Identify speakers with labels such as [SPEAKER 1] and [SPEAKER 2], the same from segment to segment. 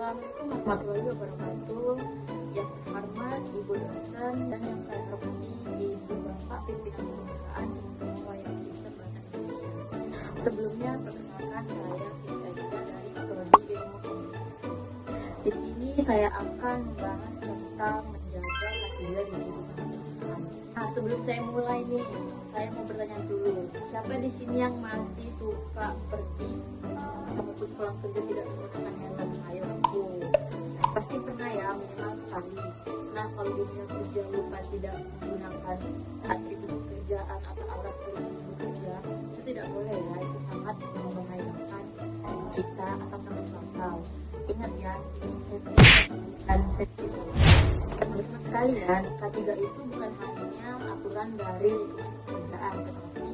[SPEAKER 1] Assalamualaikum warahmatullahi wabarakatuh. Yang terhormat Ibu dosen dan yang saya hormati Ibu Bapak pimpinan perusahaan Sumber Wayang Sistem Bahasa Indonesia. Sebelumnya perkenalkan saya Fitri dari Prodi Ilmu Komunikasi. Di sini saya akan membahas tentang menjaga K3 di lingkungan perusahaan. Nah, sebelum saya mulai nih, saya mau bertanya dulu, siapa di sini yang masih suka pergi maupun pulang kerja tidak menggunakan helm? Ayo aku. Pasti pernah ya, minimal sekali. Nah, kalau di dunia kerja lupa tidak menggunakan atribut pekerjaan atau alat pelindung bekerja, itu tidak boleh ya, itu sangat membahayakan kita atau sangat fatal. Ingat ya, ini safety dan safety. Teman-teman sekalian, K3 itu bukan hanya aturan dari lingkungan pekerjaan, tetapi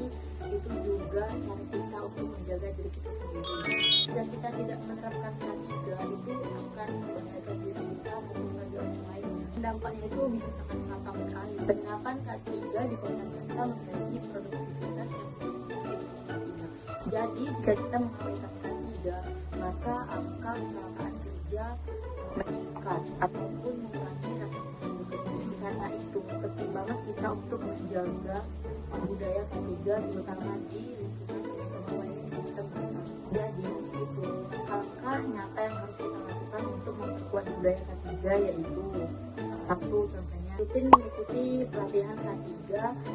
[SPEAKER 1] itu juga cara kita untuk menjaga diri kita sendiri. Jika kita tidak menerapkan K3, itu akan membahayakan diri kita maupun bagi orang lainnya. Dampaknya itu bisa sangat fatal sekali. Penerapan K3 di kota kita menjadi produktivitas yang tinggi. Jadi jika kita mengabaikan K3, maka angka kecelakaan kerja meningkat ataupun mengurangi rasa senang bekerja. Karena itu penting banget kita untuk menjaga budaya K3 terutama di lingkungan Sumber Sistem. Jadi itu langkah nyata yang harus kita lakukan untuk memperkuat budaya K3 yaitu satu, contohnya rutin mengikuti pelatihan K3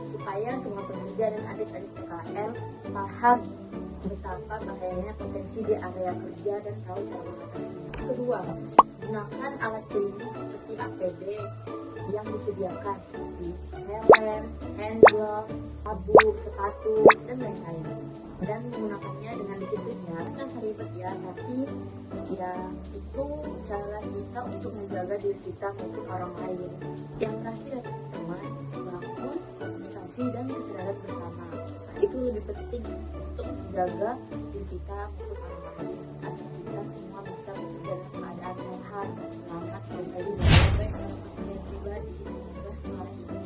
[SPEAKER 1] supaya semua pekerja dan adik-adik PKL paham betapa bahayanya potensi di area kerja dan tahu cara mengatasinya. Kedua, gunakan alat pelindung seperti APD yang disediakan seperti helm, hand glove, sabuk, sepatu, dan lain-lain. Dan menggunakannya dengan disiplin ya, kan seribet ya, tapi ya itu cara kita untuk menjaga diri kita maupun orang lain. Yang terakhir teman, bangun komunikasi dan kesadaran bersama. Nah, itu lebih penting untuk menjaga diri kita maupun orang lain agar kita semua bisa bekerja dalam keadaan sehat dan selamat sampai di sampai kepentingan pribadi. Semoga setelah ini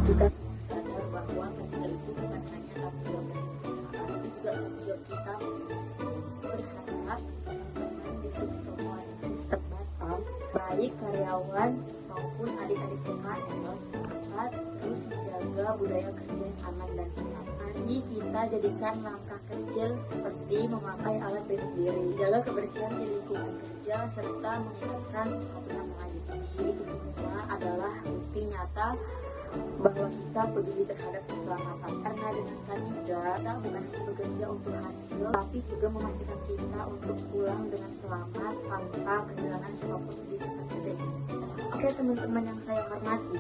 [SPEAKER 1] kita semua sadar bahwa K3 itu bukan hanya tanggung jawab dari perusahaan, itu juga tanggung jawab kita masing-masing. Berharap teman-teman di Sumber Wayang Sistem Batam, baik karyawan maupun adik-adik PKL, dapat terus menjaga budaya kerja yang aman dan sehat. Mari kita jadikan langkah kecil seperti memakai alat pelindung diri, jaga kebersihan di lingkungan kerja, serta mengingatkan satu sama lain. Itu semua adalah bukti nyata bahwa kita peduli terhadap keselamatan. Karena dengan K3 kita bukan hanya bekerja untuk hasil, tapi juga memastikan kita untuk pulang dengan selamat tanpa kehilangan siapapun di tempat kerja ini. Oke teman-teman yang saya hormati,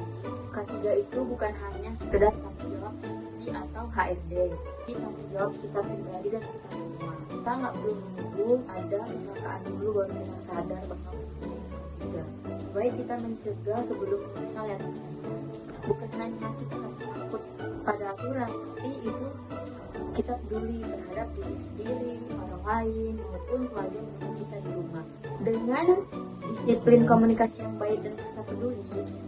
[SPEAKER 1] K3 itu bukan hanya sekedar tanggung jawab seperti atau HRD, ini tanggung jawab kita pribadi dan kita semua. Kita nggak perlu menunggu ada kecelakaan dulu baru kita sadar bahwa K3. Baik kita mencegah sebelum menyesal ya teman-teman. Bukan hanya kita takut pada aturan, tapi itu kita peduli terhadap diri sendiri, orang lain, maupun keluarga yang kita di rumah. Dengan disiplin komunikasi yang baik dan rasa peduli,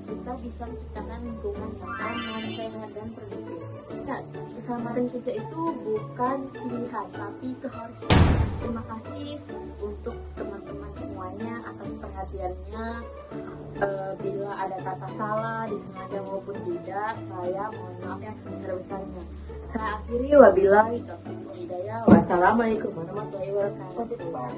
[SPEAKER 1] kita bisa menciptakan lingkungan yang aman, sehat, dan produktif. Ingat, keselamatan kerja itu bukan pilihan, tapi keharusan. Terima kasih untuk teman-teman semuanya atas perhatiannya. Bila ada kata salah, disengaja maupun tidak, saya mohon maaf yang sebesar-besarnya. Saya akhiri wabillahi taufiq wal hidayah. Wassalamualaikum warahmatullahi wabarakatuh.